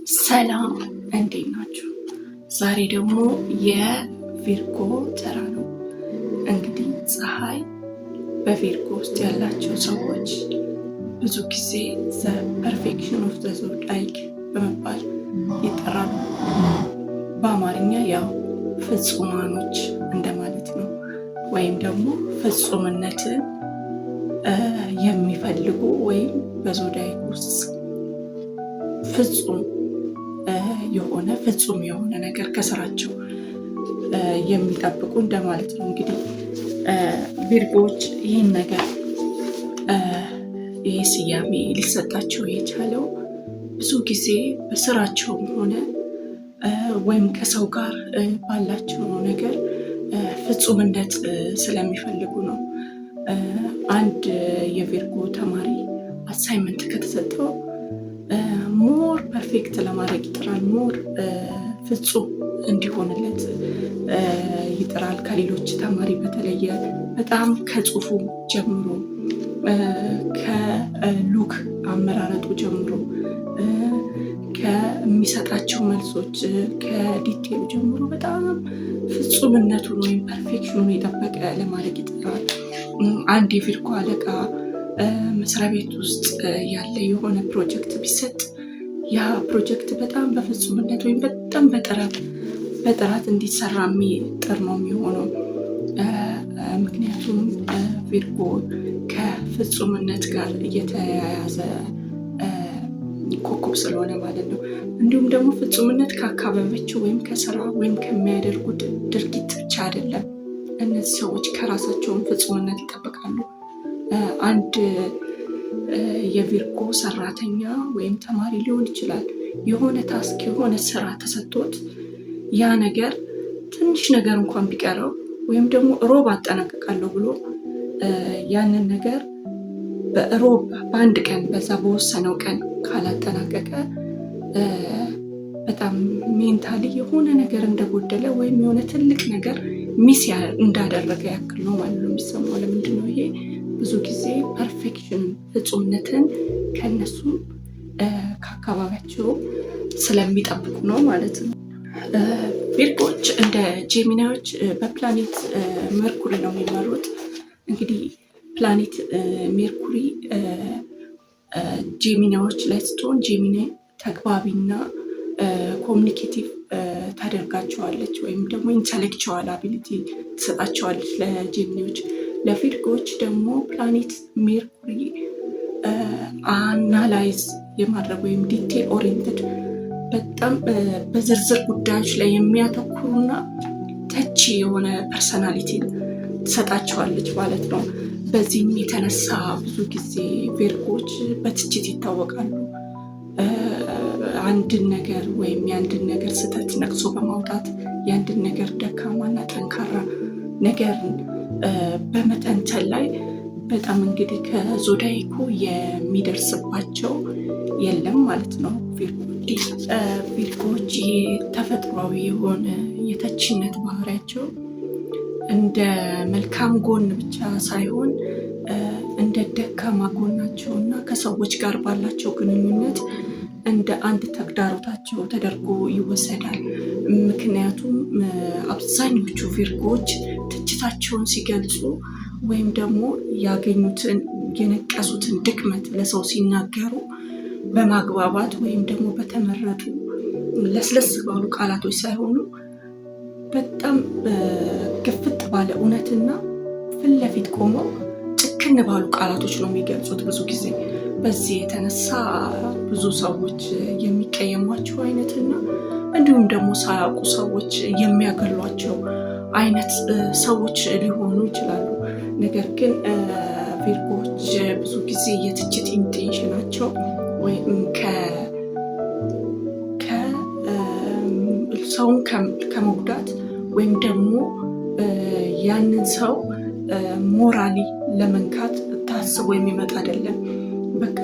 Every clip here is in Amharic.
ሰላም እንዴት ናችሁ? ዛሬ ደግሞ የቪርጎ ተራ ነው። እንግዲህ ፀሐይ በቪርጎ ውስጥ ያላቸው ሰዎች ብዙ ጊዜ ዘ ፐርፌክሽን ኦፍ ዘ ዞዲያክ በመባል ይጠራሉ። በአማርኛ ያው ፍጹማኖች እንደማለት ነው። ወይም ደግሞ ፍጹምነትን የሚፈልጉ ወይም በዞዲያክ ውስጥ ፍጹም የሆነ ነገር ከስራቸው የሚጠብቁ እንደማለት ነው። እንግዲህ ቪርጎዎች ይህን ነገር ይህ ስያሜ ሊሰጣቸው የቻለው ብዙ ጊዜ በስራቸውም ሆነ ወይም ከሰው ጋር ባላቸው ነገር ፍጹምነት ስለሚፈልጉ ነው። አንድ የቪርጎ ተማሪ አሳይመንት ከተሰጠው ሞር ፐርፌክት ለማድረግ ይጥራል። ሞር ፍጹም እንዲሆንለት ይጥራል። ከሌሎች ተማሪ በተለየ በጣም ከጽሁፉ ጀምሮ፣ ከሉክ አመራረጡ ጀምሮ፣ ከሚሰጣቸው መልሶች፣ ከዲቴሉ ጀምሮ በጣም ፍጹምነቱን ወይም ፐርፌክሽኑን የጠበቀ ለማድረግ ይጥራል። አንድ የቪርጎ አለቃ መስሪያ ቤት ውስጥ ያለ የሆነ ፕሮጀክት ቢሰጥ ያ ፕሮጀክት በጣም በፍጹምነት ወይም በጣም በጥራት እንዲሰራ የሚጥር ነው የሚሆነው። ምክንያቱም ቪርጎ ከፍጹምነት ጋር እየተያያዘ ኮከብ ስለሆነ ማለት ነው። እንዲሁም ደግሞ ፍጹምነት ከአካባቢያቸው ወይም ከስራ ወይም ከሚያደርጉት ድርጊት ብቻ አይደለም። እነዚህ ሰዎች ከራሳቸውን ፍጹምነት ይጠብቃሉ። አንድ የቪርጎ ሰራተኛ ወይም ተማሪ ሊሆን ይችላል። የሆነ ታስክ የሆነ ስራ ተሰጥቶት ያ ነገር ትንሽ ነገር እንኳን ቢቀረው ወይም ደግሞ ሮብ አጠናቀቃለሁ ብሎ ያንን ነገር በአንድ ቀን በዛ በወሰነው ቀን ካላጠናቀቀ በጣም ሜንታሊ የሆነ ነገር እንደጎደለ ወይም የሆነ ትልቅ ነገር ሚስ እንዳደረገ ያክል ነው ማለት ነው የሚሰማው። ለምንድን ነው ይሄ? ብዙ ጊዜ ፐርፌክሽን ፍጹምነትን ከነሱ ከአካባቢያቸው ስለሚጠብቁ ነው ማለት ነው። ቪርጎዎች እንደ ጄሚናዎች በፕላኔት ሜርኩሪ ነው የሚመሩት። እንግዲህ ፕላኔት ሜርኩሪ ጄሚናዎች ላይ ስትሆን ጄሚና ተግባቢና ኮሚኒኬቲቭ ታደርጋቸዋለች ወይም ደግሞ ኢንተሌክቹዋል አቢሊቲ ትሰጣቸዋለች ለጄሚኒዎች። ለቪርጎዎች ደግሞ ፕላኔት ሜርኩሪ አናላይዝ የማድረግ ወይም ዲቴል ኦሪየንትድ በጣም በዝርዝር ጉዳዮች ላይ የሚያተኩሩና ተቺ የሆነ ፐርሰናሊቲ ትሰጣቸዋለች ማለት ነው። በዚህም የተነሳ ብዙ ጊዜ ቪርጎዎች በትችት ይታወቃሉ። አንድን ነገር ወይም የአንድን ነገር ስህተት ነቅሶ በማውጣት የአንድን ነገር ደካማና ጠንካራ ነገርን በመተንተን ላይ በጣም እንግዲህ ከዞዲያኩ የሚደርስባቸው የለም ማለት ነው። ቪርጎዎች ተፈጥሯዊ የሆነ የተቺነት ባህሪያቸው እንደ መልካም ጎን ብቻ ሳይሆን እንደ ደካማ ጎናቸው እና ከሰዎች ጋር ባላቸው ግንኙነት እንደ አንድ ተግዳሮታቸው ተደርጎ ይወሰዳል። ምክንያቱም አብዛኞቹ ቪርጎዎች ትችታቸውን ሲገልጹ ወይም ደግሞ ያገኙትን የነቀሱትን ድክመት ለሰው ሲናገሩ በማግባባት ወይም ደግሞ በተመረጡ ለስለስ ባሉ ቃላቶች ሳይሆኑ በጣም ግፍጥ ባለ እውነትና ፊት ለፊት ቆመው ጭክን ባሉ ቃላቶች ነው የሚገልጹት ብዙ ጊዜ። በዚህ የተነሳ ብዙ ሰዎች የሚቀየሟቸው አይነትና እንዲሁም ደግሞ ሳያውቁ ሰዎች የሚያገሏቸው አይነት ሰዎች ሊሆኑ ይችላሉ። ነገር ግን ቪርጎዎች ብዙ ጊዜ የትችት ኢንቴንሽናቸው ወይም ሰውን ከመጉዳት ወይም ደግሞ ያንን ሰው ሞራሊ ለመንካት ታስቦ የሚመጣ አይደለም። በቃ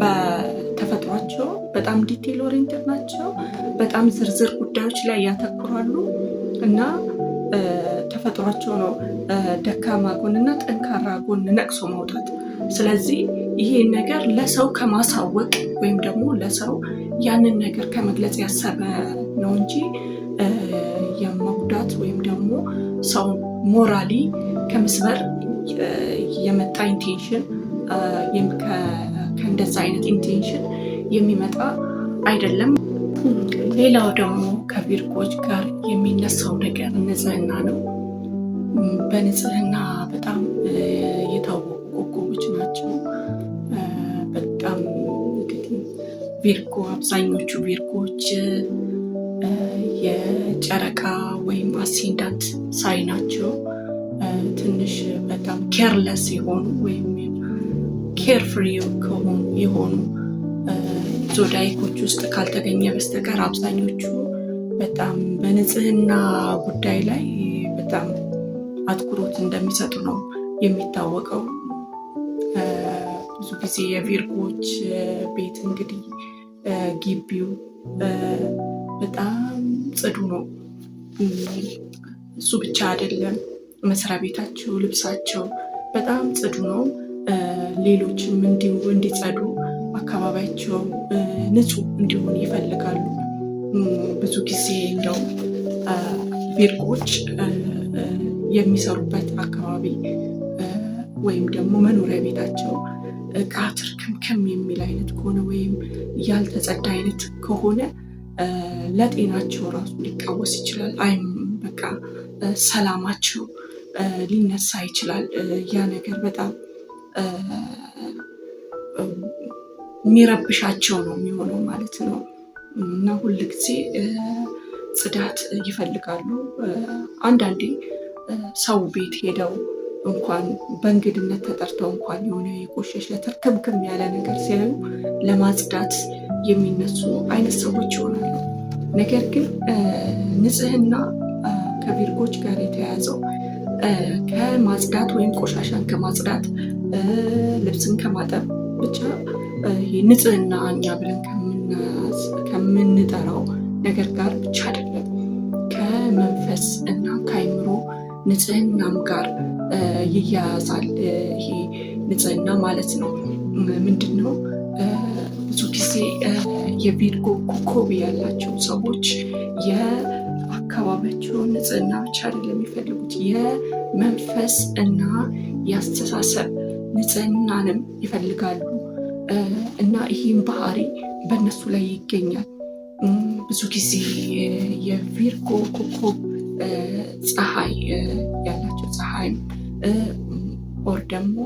በተፈጥሯቸው በጣም ዲቴል ኦሪየንትድ ናቸው። በጣም ዝርዝር ጉዳዮች ላይ ያተኩራሉ እና ተፈጥሯቸው ነው ደካማ ጎንና ጠንካራ ጎን ነቅሶ ማውጣት። ስለዚህ ይሄ ነገር ለሰው ከማሳወቅ ወይም ደግሞ ለሰው ያንን ነገር ከመግለጽ ያሰበ ነው እንጂ የመጉዳት ወይም ደግሞ ሰው ሞራሊ ከመስበር የመጣ ኢንቴንሽን ከእንደዛ አይነት ኢንቴንሽን የሚመጣ አይደለም። ሌላው ደግሞ ከቪርጎዎች ጋር የሚነሳው ነገር ንጽህና ነው። በንጽህና በጣም የታወቁ ኮከቦች ናቸው። በጣም እንግዲህ ቪርጎ አብዛኞቹ ቪርጎዎች የጨረቃ ወይም አሴንዳንት ሳይ ናቸው። ትንሽ በጣም ኬርለስ የሆኑ ወይም ኬርፍሪ የሆኑ ዞዳይኮች ውስጥ ካልተገኘ በስተቀር አብዛኞቹ በጣም በንጽህና ጉዳይ ላይ በጣም አትኩሮት እንደሚሰጡ ነው የሚታወቀው። ብዙ ጊዜ የቪርጎዎች ቤት እንግዲህ ግቢው በጣም ጽዱ ነው። እሱ ብቻ አይደለም፣ መስሪያ ቤታቸው፣ ልብሳቸው በጣም ጽዱ ነው። ሌሎችም እንዲጸዱ አካባቢያቸው ንጹህ እንዲሆን ይፈልጋሉ። ብዙ ጊዜ እንደው ቪርጎዎች የሚሰሩበት አካባቢ ወይም ደግሞ መኖሪያ ቤታቸው እቃ ትርክምክም የሚል አይነት ከሆነ ወይም ያልተጸዳ አይነት ከሆነ ለጤናቸው ራሱ ሊቃወስ ይችላል። በቃ ሰላማቸው ሊነሳ ይችላል። ያ ነገር በጣም የሚረብሻቸው ነው የሚሆነው ማለት ነው። እና ሁል ጊዜ ጽዳት ይፈልጋሉ። አንዳንዴ ሰው ቤት ሄደው እንኳን በእንግድነት ተጠርተው እንኳን የሆነ የቆሸሸ ትርክምክም ያለ ነገር ሲያዩ ለማጽዳት የሚነሱ አይነት ሰዎች ይሆናሉ። ነገር ግን ንጽህና ከቪርጎች ጋር የተያያዘው ከማጽዳት ወይም ቆሻሻን ከማጽዳት ልብስን ከማጠብ ብቻ ንጽህና እኛ ብለን ከምንጠራው ነገር ጋር ብቻ አይደለም፣ ከመንፈስ እና ከአይምሮ ንጽህናም ጋር ይያያዛል። ይሄ ንጽህና ማለት ነው ምንድን ነው? ብዙ ጊዜ የቪርጎ ኮከብ ያላቸው ሰዎች የአካባቢያቸውን ንጽህና ብቻ አይደለም የሚፈልጉት፣ የመንፈስ እና የአስተሳሰብ ንጽህናንም ይፈልጋሉ። እና ይህም ባህሪ በእነሱ ላይ ይገኛል። ብዙ ጊዜ የቪርጎ ኮከብ ፀሐይ ያላቸው ፀሐይም ኦር ደግሞ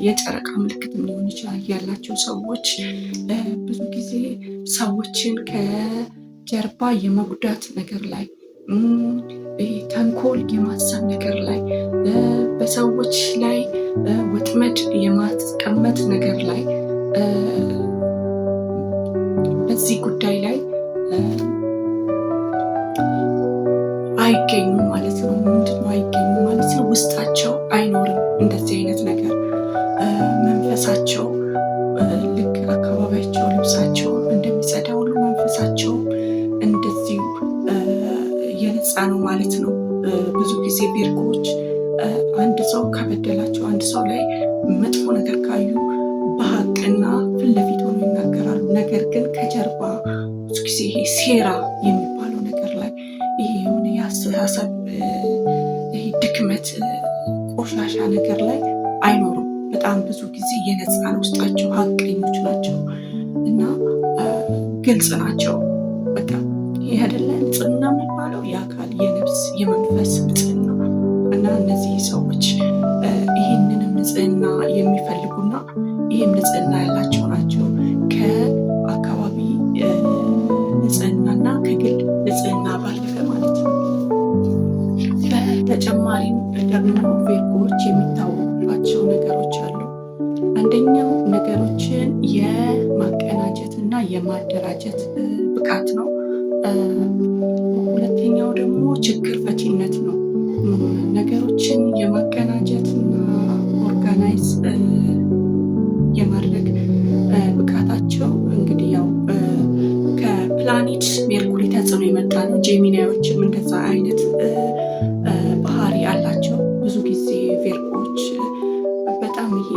የጨረቃ ምልክትም ሊሆን ይችላል ያላቸው ሰዎች ብዙ ጊዜ ሰዎችን ከጀርባ የመጉዳት ነገር ላይ፣ ተንኮል የማሰብ ነገር ላይ፣ በሰዎች ላይ ወጥመድ የማስቀመጥ ነገር ላይ በዚህ ጉዳይ ላይ አይገኙም ማለት ነው። ምንድነው አይገኙም ማለት ነው? ውስጣቸው አይኖርም እንደዚህ አይነት ነገር። መንፈሳቸው ልክ አካባቢያቸው ልብሳቸው እንደሚጸዳ ሁሉ መንፈሳቸው እንደዚሁ የነፃ ነው ማለት ነው። ብዙ ጊዜ ቪርጎዎች አንድ ሰው ከበደላቸው፣ አንድ ሰው ላይ መጥፎ ነገር ካዩ በሀቅና ፊት ለፊት ሆኖ ይናገራሉ። ነገር ግን ከጀርባ ብዙ ጊዜ ይሄ ሴራ የሚባለው ነገር ላይ ይሄ የሆነ የአስተሳሰብ ድክመት፣ ቆሻሻ ነገር ላይ አይኖሩም። በጣም ብዙ ጊዜ የነፃ ውስጣቸው ሀቀኞች ናቸው እና ግልጽ ናቸው። በቃ ይህ አይደለ ንጽህና የሚባለው የአካል የነፍስ የመንፈስ ንጽህና እና እነዚህ ሰዎች ይህንንም ንጽህና የሚፈልጉና ይህም ንጽህና ያላቸው ናቸው። ከአካባቢ ንጽህናና ከግል ንጽህና ባለፈ ማለት ነው። በተጨማሪም ደግሞ ቪርጎዎች የሚታወቁባቸው ነገሮች አሉ። አንደኛው ነገሮችን የማቀናጀት እና የማደራጀት ብቃት ነው። ሁለተኛው ደግሞ ችግር ፈቺነት ነው። ነገሮችን የማቀናጀት እና ኦርጋናይዝ የማድረግ ብቃታቸው እንግዲህ ያው ከፕላኔት ሜርኩሪ ተጽዕኖ የመጣ ነው። ጄሚናዮችም እንደዛ አይነት ባህሪ አላቸው። ብዙ ጊዜ ቪርጎዎች በጣም ይሄ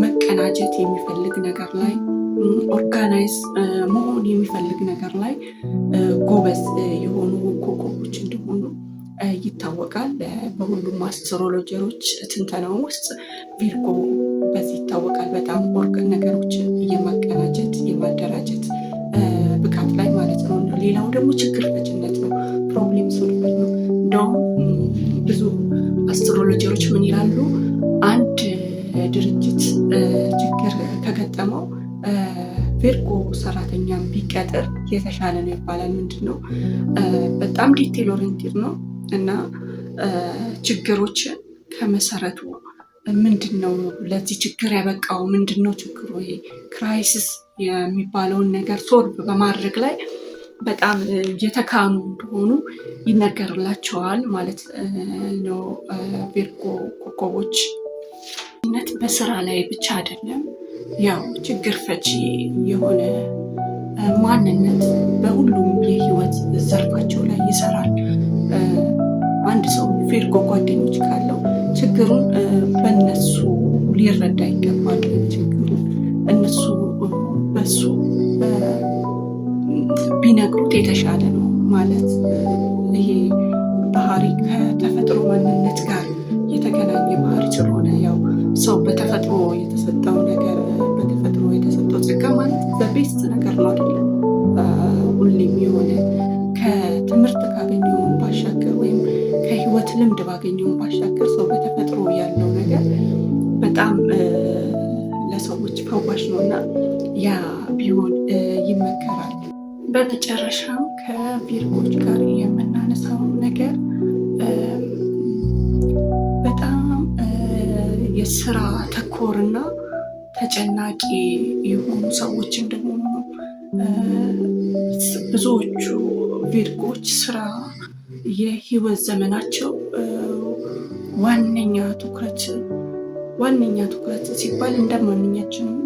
መቀናጀት የሚፈልግ ነገር ላይ ኦርጋናይዝ መሆን የሚፈልግ ነገር ላይ ጎበዝ የሆኑ ኮከቦች እንደሆኑ ይታወቃል። በሁሉም አስትሮሎጀሮች ትንተናው ውስጥ ቪርጎ በዚህ ይታወቃል። በጣም ነገሮችን የማቀናጀት የማደራጀት ብቃት ላይ ማለት ነው። ሌላው ደግሞ ችግር ፈችነት ነው፣ ፕሮብሌም ሶልቨር ነው። እንደውም ብዙ አስትሮሎጀሮች ምን ይላሉ? አንድ ድርጅት ችግር ከገጠመው ቪርጎ ሰራተኛም ቢቀጥር የተሻለ ነው ይባላል። ምንድን ነው? በጣም ዲቴል ኦሪየንቴድ ነው እና ችግሮችን ከመሰረቱ ምንድን ነው ለዚህ ችግር ያበቃው ምንድን ነው ችግሩ፣ ይሄ ክራይሲስ የሚባለውን ነገር ሶልቭ በማድረግ ላይ በጣም የተካኑ እንደሆኑ ይነገርላቸዋል ማለት ነው። ቪርጎ ኮከቦች በስራ ላይ ብቻ አይደለም፣ ያው ችግር ፈቺ የሆነ ማንነት በሁሉም የህይወት ዘርፋቸው ላይ ይሰራል። አንድ ሰው ቪርጎ ጓደኞች ካለው ችግሩን በእነሱ ሊረዳ ይገባል። ችግሩን እነሱ በሱ ቢነግሩት የተሻለ ነው ማለት። ይሄ ባህሪ ከተፈጥሮ ማንነት ጋር የተገናኘ ባህሪ ስለሆነ ያው ሰው በተፈጥሮ የተሰጠው ነገር በተፈጥሮ የተሰጠው ጸጋ ማለት በቤስት ነገር ነው አይደለም። ሁሌም የሆነ ከትምህርት ካገኘውን ባሻገር ወይም ከህይወት ልምድ ባገኘውን ባሻገር ሰው በተፈጥሮ ያለው ነገር በጣም ለሰዎች ፈዋሽ ነው እና ያ ቢሆን ይመከራል። በመጨረሻም ከቪርጎች ጋር የምናነሳው ነገር በጣም የስራ ተኮርና ተጨናቂ የሆኑ ሰዎች እንደሆኑ ነው። ብዙዎቹ ቪርጎች ስራ የህይወት ዘመናቸው ዋነኛ ትኩረት ሲባል እንደማንኛችንም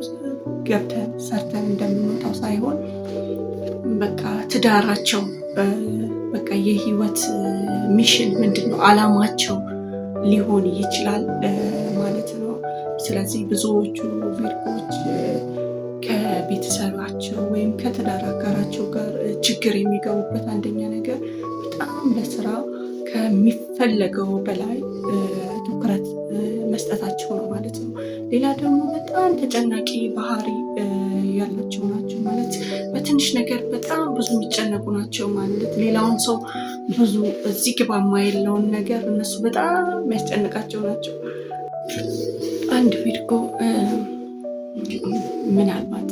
ገብተን ሰርተን እንደምንወጣው ሳይሆን በቃ ትዳራቸው በቃ የህይወት ሚሽን ምንድን ነው አላማቸው ሊሆን ይችላል ማለት ነው። ስለዚህ ብዙዎቹ ቪርጎች ከቤተሰባቸው ወይም ከትዳር አጋራቸው ጋር ችግር የሚገቡበት አንደኛ ነገር በጣም ለስራ ከሚፈለገው በላይ ትኩረት መስጠታቸው ነው ማለት ነው። ሌላ ደግሞ በጣም ተጨናቂ ባህሪ ያላቸው ናቸው ማለት በትንሽ ነገር በጣም ብዙ የሚጨነቁ ናቸው ማለት። ሌላውን ሰው ብዙ እዚህ ግባ የማይለውን ነገር እነሱ በጣም የሚያስጨንቃቸው ናቸው። አንድ ቪርጎ ምናልባት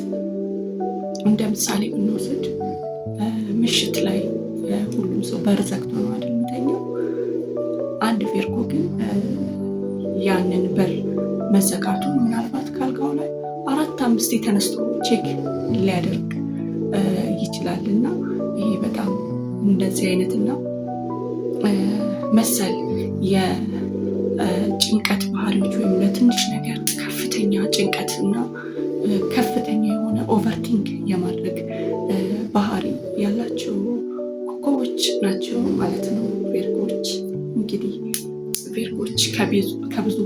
እንደ ምሳሌ ብንወስድ ምሽት ላይ ሁሉም ሰው በር ዘግቶ ነው አይደል የሚተኛው። አንድ ቪርጎ ግን ያንን በር መዘጋቱን ምናልባት ካልጋው ላይ 4-5 ተነስቶ ቼክ ሊያደርግ ይችላል እና ይሄ በጣም እንደዚህ አይነትና መሰል የጭንቀት ባህሪዎች ወይም ለትንሽ ነገር ከፍተኛ ጭንቀትና ከፍተኛ የሆነ ኦቨርቲንክ የማድረግ ባህሪ ያላቸው ኮከቦች ናቸው ማለት ነው ቪርጎች። እንግዲህ ቪርጎች ከብዙ